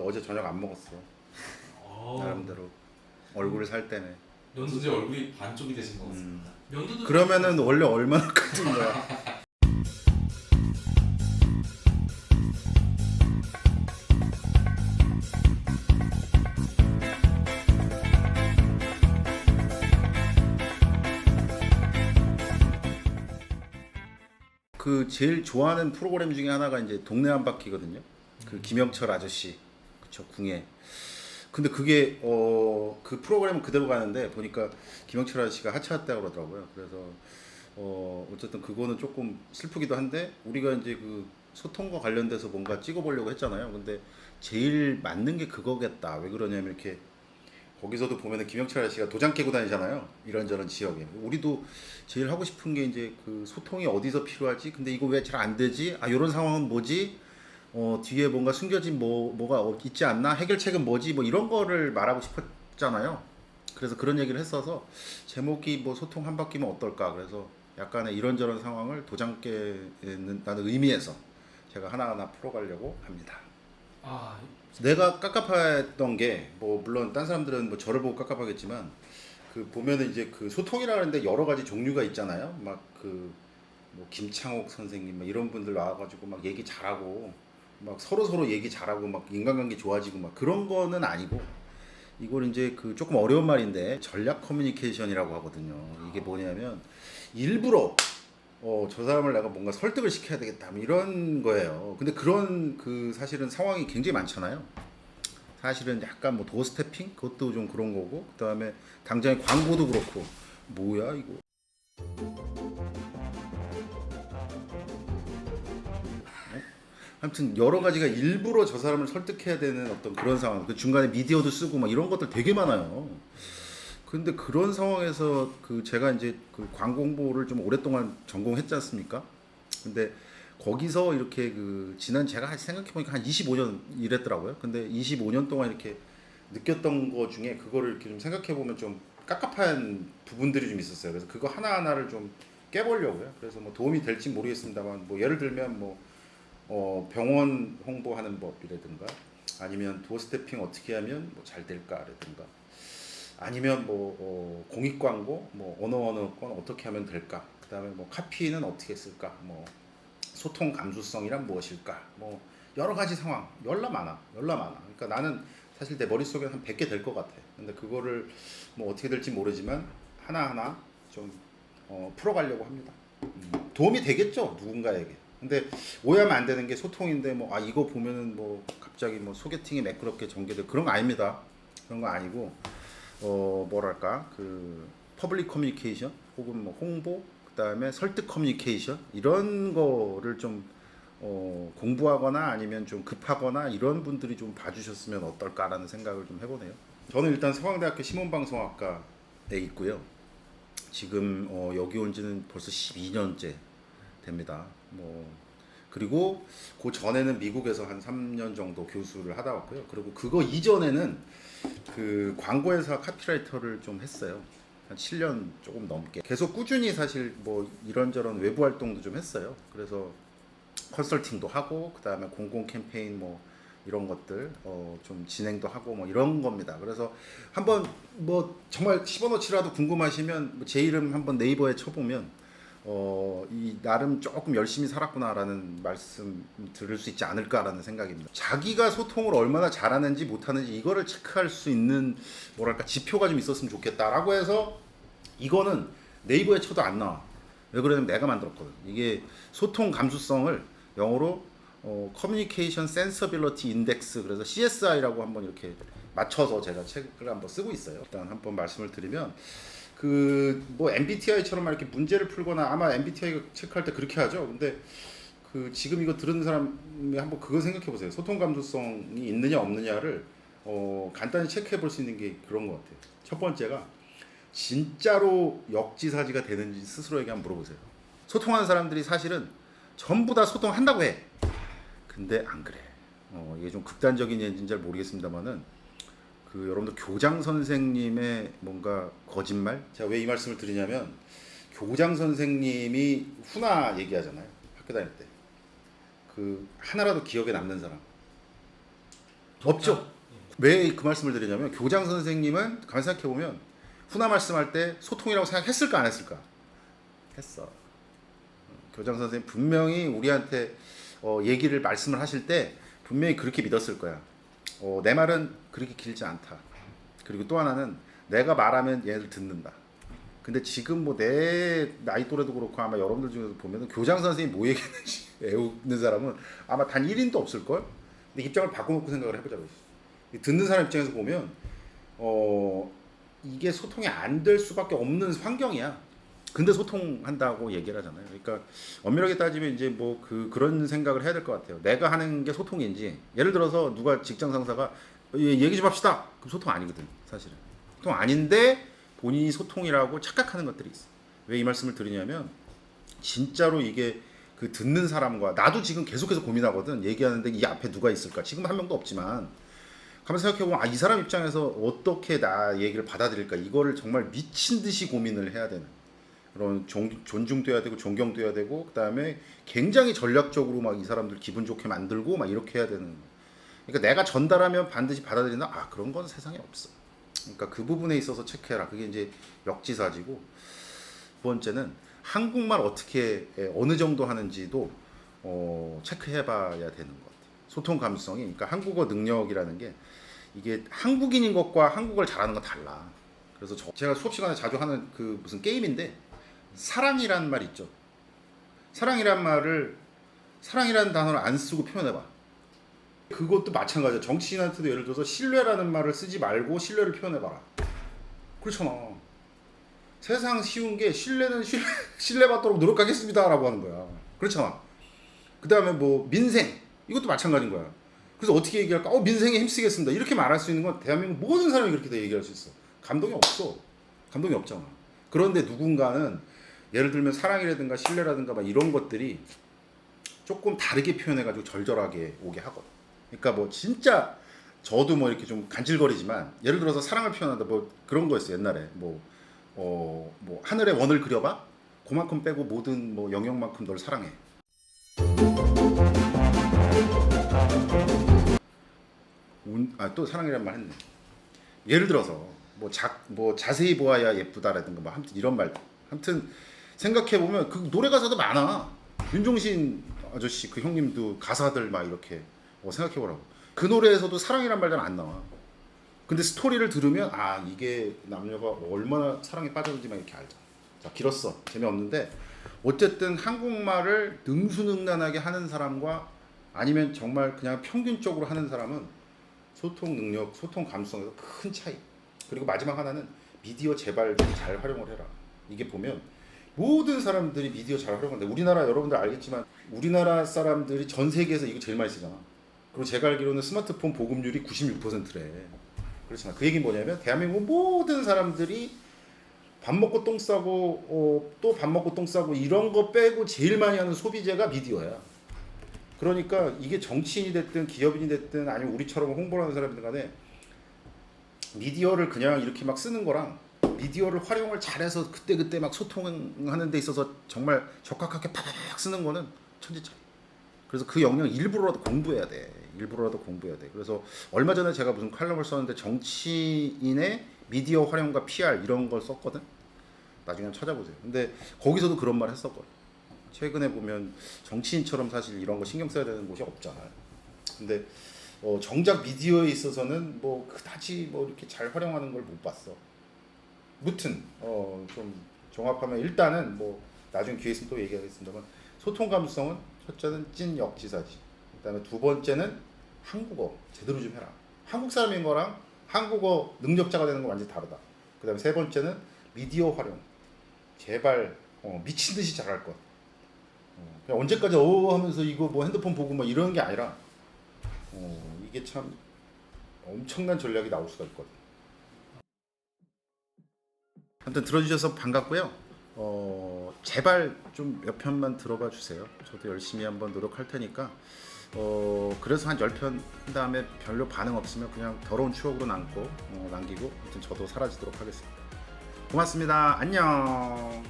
어제 저녁 안 먹었어. 나름대로 얼굴을 살 때문에. 면도제 얼굴이 반쪽이 되신 것 같습니다. 면도도 그러면은 원래 얼마나 같은 거야? 그 제일 좋아하는 프로그램 중에 하나가 이제 동네 한 바퀴거든요. 그 김영철 아저씨, 그쵸, 궁예. 근데 그게 그 프로그램은 그대로 가는데 보니까 김영철 아저씨가 하차했다고 그러더라고요. 그래서 어쨌든 그거는 조금 슬프기도 한데 우리가 이제 그 소통과 관련돼서 뭔가 찍어보려고 했잖아요. 근데 제일 맞는 게 그거겠다. 왜 그러냐면 이렇게 거기서도 보면은 김영철 아저씨가 도장 깨고 다니잖아요. 이런저런 지역에. 우리도 제일 하고 싶은 게 이제 그 소통이 어디서 필요하지? 근데 이거 왜 잘 안 되지? 아, 이런 상황은 뭐지? 뒤에 뭔가 숨겨진 뭐가 있지 않나? 해결책은 뭐지? 뭐 이런 거를 말하고 싶었잖아요. 그래서 그런 얘기를 했어서 제목이 뭐 소통 한 바퀴면 어떨까? 그래서 약간의 이런저런 상황을 도장 깨는다는 의미에서 제가 하나하나 풀어가려고 합니다. 아, 내가 깝깝했던 게 뭐 물론 딴 사람들은 뭐 저를 보고 깝깝하겠지만 그 보면은 이제 그 소통이라는데 여러 가지 종류가 있잖아요. 막 그 뭐 김창옥 선생님 막 이런 분들 나와가지고 막 얘기 잘하고 막 서로 얘기 잘하고 막 인간관계 좋아지고 막 그런 거는 아니고 이걸 이제 그 조금 어려운 말인데 전략 커뮤니케이션이라고 하거든요. 이게 뭐냐면 일부러 저 사람을 내가 뭔가 설득을 시켜야 되겠다 뭐 이런 거예요. 근데 그런 그 사실은 상황이 굉장히 많잖아요. 사실은 약간 뭐 도어스태핑 그것도 좀 그런 거고 그다음에 당장의 광고도 그렇고 뭐야 이거. 아무튼 여러 가지가 일부러 저 사람을 설득해야 되는 어떤 그런 상황. 그 중간에 미디어도 쓰고 막 이런 것들 되게 많아요. 근데 그런 상황에서 그 제가 이제 그 광고 홍보를 좀 오랫동안 전공했지 않습니까? 근데 거기서 이렇게 그 지난 제가 생각해 보니까 한 25년 일했더라고요. 근데 25년 동안 이렇게 느꼈던 거 중에 그거를 이렇게 좀 생각해 보면 좀 깝깝한 부분들이 좀 있었어요. 그래서 그거 하나하나를 좀 깨보려고요. 그래서 뭐 도움이 될지 모르겠습니다만 뭐 예를 들면 뭐 병원 홍보하는 법이라든가 아니면 도어스태핑 어떻게 하면 뭐 잘 될까라든가 아니면 뭐 공익 광고 뭐 어느 건 어떻게 하면 될까 그다음에 뭐 카피는 어떻게 쓸까 뭐 소통 감수성이란 무엇일까 뭐 여러 가지 상황 열나 많아 그러니까 나는 사실 내 머릿속에 한 100개 될 것 같아. 근데 그거를 뭐 어떻게 될지 모르지만 하나하나 좀 풀어가려고 합니다. 도움이 되겠죠 누군가에게. 근데 오해하면 안 되는 게 소통인데 뭐 아 이거 보면은 뭐 갑자기 뭐 소개팅이 매끄럽게 전개돼 그런 거 아닙니다. 그런 거 아니고 뭐랄까 그 퍼블릭 커뮤니케이션 혹은 뭐 홍보 그다음에 설득 커뮤니케이션 이런 거를 좀 공부하거나 아니면 좀 급하거나 이런 분들이 좀 봐주셨으면 어떨까라는 생각을 좀 해보네요. 저는 일단 서강대학교 신문방송학과에 있고요. 지금 여기 온 지는 벌써 12년째 됩니다. 뭐 그리고 그 전에는 미국에서 한 3년 정도 교수를 하다 왔고요. 그리고 그거 이전에는 그 광고회사 카피라이터를 좀 했어요. 한 7년 조금 넘게. 계속 꾸준히 사실 뭐 이런저런 외부 활동도 좀 했어요. 그래서 컨설팅도 하고 그다음에 공공 캠페인 뭐 이런 것들 좀 진행도 하고 뭐 이런 겁니다. 그래서 한번 뭐 정말 10원어치라도 궁금하시면 제 이름 한번 네이버에 쳐보면 이 나름 조금 열심히 살았구나라는 말씀 들을 수 있지 않을까라는 생각입니다. 자기가 소통을 얼마나 잘하는지 못하는지 이거를 체크할 수 있는 뭐랄까 지표가 좀 있었으면 좋겠다라고 해서 이거는 네이버에 쳐도 안 나와. 왜 그러냐면 내가 만들었거든. 이게 소통 감수성을 영어로 커뮤니케이션 센서빌리티 인덱스 그래서 CSI라고 한번 이렇게 맞춰서 제가 책을 한번 쓰고 있어요. 일단 한번 말씀을 드리면 그 뭐 MBTI처럼 막 이렇게 문제를 풀거나 아마 MBTI가 체크할 때 그렇게 하죠. 근데 그 지금 이거 들은 사람이 한번 그거 생각해 보세요. 소통 감수성이 있느냐 없느냐를 간단히 체크해 볼 수 있는 게 그런 것 같아요. 첫 번째가 진짜로 역지사지가 되는지 스스로에게 한번 물어보세요. 소통하는 사람들이 사실은 전부 다 소통한다고 해. 근데 안 그래. 이게 좀 극단적인 얘기인지 잘 모르겠습니다만은 그 여러분들 교장 선생님의 뭔가 거짓말? 제가 왜 이 말씀을 드리냐면 교장 선생님이 훈화 얘기하잖아요. 학교 다닐 때. 그 하나라도 기억에 남는 사람. 없죠. 왜 그 말씀을 드리냐면 교장 선생님은 가만 생각해 보면 훈화 말씀할 때 소통이라고 생각했을까 안 했을까? 했어. 교장 선생님 분명히 우리한테 얘기를 말씀을 하실 때 분명히 그렇게 믿었을 거야. 내 말은 그렇게 길지 않다. 그리고 또 하나는 내가 말하면 얘를 듣는다. 근데 지금 뭐 내 나이 또래도 그렇고 아마 여러분들 중에서 보면은 교장 선생님이 뭐 얘기했는지 외우는 사람은 아마 단 1인도 없을걸? 근데 입장을 바꿔놓고 생각을 해보자고. 듣는 사람 입장에서 보면 이게 소통이 안 될 수밖에 없는 환경이야. 근데 소통한다고 얘기를 하잖아요. 그러니까 엄밀하게 따지면 이제 뭐 그런 생각을 해야 될 것 같아요. 내가 하는 게 소통인지, 예를 들어서 누가 직장 상사가 얘기 좀 합시다. 그럼 소통 아니거든, 사실은. 소통 아닌데 본인이 소통이라고 착각하는 것들이 있어. 왜 이 말씀을 드리냐면 진짜로 이게 그 듣는 사람과 나도 지금 계속해서 고민하거든. 얘기하는데 이 앞에 누가 있을까? 지금 한 명도 없지만 가만 생각해보면 이 사람 입장에서 어떻게 나 얘기를 받아들일까? 이거를 정말 미친 듯이 고민을 해야 되는 그런 존중돼야 되고 존경돼야 되고, 그다음에 굉장히 전략적으로 막 이 사람들 기분 좋게 만들고 막 이렇게 해야 되는. 그러니까 내가 전달하면 반드시 받아들인다. 그런 건 세상에 없어. 그러니까 그 부분에 있어서 체크해라. 그게 이제 역지사지고. 두 번째는 한국말 어떻게 어느 정도 하는지도 체크해봐야 되는 것 같아요. 소통 감수성이. 그러니까 한국어 능력이라는 게 이게 한국인인 것과 한국어를 잘하는 건 달라. 그래서 제가 수업 시간에 자주 하는 그 무슨 게임인데, 사랑이라는 말 있죠. 사랑이란 단어를 안 쓰고 표현해봐. 그것도 마찬가지야. 정치인한테도 예를 들어서 신뢰라는 말을 쓰지 말고 신뢰를 표현해봐라. 그렇잖아. 세상 쉬운 게 신뢰는 신뢰받도록 노력하겠습니다라고 하는 거야. 그렇잖아. 그 다음에 뭐 민생, 이것도 마찬가지인 거야. 그래서 어떻게 얘기할까? 민생에 힘쓰겠습니다. 이렇게 말할 수 있는 건 대한민국 모든 사람이 그렇게 다 얘기할 수 있어. 감동이 없어. 감동이 없잖아. 그런데 누군가는 예를 들면 사랑이라든가 신뢰라든가 막 이런 것들이 조금 다르게 표현해가지고 절절하게 오게 하거든. 그러니까 뭐 진짜 저도 뭐 이렇게 좀 간질거리지만, 예를 들어서 사랑을 표현한다 뭐 그런 거 있어. 옛날에 뭐 하늘에 원을 그려봐. 그만큼 빼고 모든 뭐 영역만큼 널 사랑해. 또 사랑이란 말 했네. 예를 들어서 뭐 자세히 보아야 예쁘다라든가 뭐 아무튼 이런 말. 아무튼 생각해 보면 그 노래 가사도 많아. 윤종신 아저씨 그 형님도 가사들 막 이렇게 생각해 보라고. 그 노래에서도 사랑이란 말은 안 나와. 근데 스토리를 들으면 이게 남녀가 얼마나 사랑에 빠졌는지만 이렇게 알죠. 자, 길었어. 재미없는데 어쨌든 한국말을 능수능란하게 하는 사람과 아니면 정말 그냥 평균적으로 하는 사람은 소통 능력, 소통 감수성에서 큰 차이. 그리고 마지막 하나는 미디어 제발 좀 잘 활용을 해라. 이게 보면 모든 사람들이 미디어 잘 활용하는데, 우리나라 여러분들 알겠지만 우리나라 사람들이 전 세계에서 이거 제일 많이 쓰잖아. 그리고 제가 알기로는 스마트폰 보급률이 96%래. 그렇잖아. 그 얘기는 뭐냐면 대한민국 모든 사람들이 밥 먹고 똥 싸고 또 밥 먹고 똥 싸고 이런 거 빼고 제일 많이 하는 소비재가 미디어야. 그러니까 이게 정치인이 됐든 기업인이 됐든 아니면 우리처럼 홍보를 하는 사람들 간에 미디어를 그냥 이렇게 막 쓰는 거랑 미디어를 활용을 잘해서 그때 막 소통하는 데 있어서 정말 적합하게 팍팍 쓰는 거는 천지 차이. 그래서 그 영역 일부러라도 공부해야 돼. 그래서 얼마 전에 제가 무슨 칼럼을 썼는데 정치인의 미디어 활용과 PR 이런 걸 썼거든. 나중에 한번 찾아보세요. 근데 거기서도 그런 말 했었거든. 최근에 보면 정치인처럼 사실 이런 거 신경 써야 되는 곳이 없잖아요. 근데 정작 미디어에 있어서는 뭐 그다지 뭐 이렇게 잘 활용하는 걸 못 봤어. 무튼 좀 종합하면 일단은 뭐 나중에 기회 있으면 또 얘기하겠습니다만, 소통 감수성은 첫째는 찐 역지사지. 그다음에 두 번째는 한국어 제대로 좀 해라. 한국 사람인 거랑 한국어 능력자가 되는 거 완전히 다르다. 그다음에 세 번째는 미디어 활용. 제발 미친 듯이 잘할 것. 그냥 언제까지 하면서 이거 뭐 핸드폰 보고 막 이러는 게 아니라 이게 참 엄청난 전략이 나올 수가 있거든. 아무튼 들어주셔서 반갑고요. 제발 좀 몇 편만 들어봐 주세요. 저도 열심히 한번 노력할 테니까. 그래서 한 10편 한 다음에 별로 반응 없으면 그냥 더러운 추억으로 남기고 아무튼 저도 사라지도록 하겠습니다. 고맙습니다. 안녕.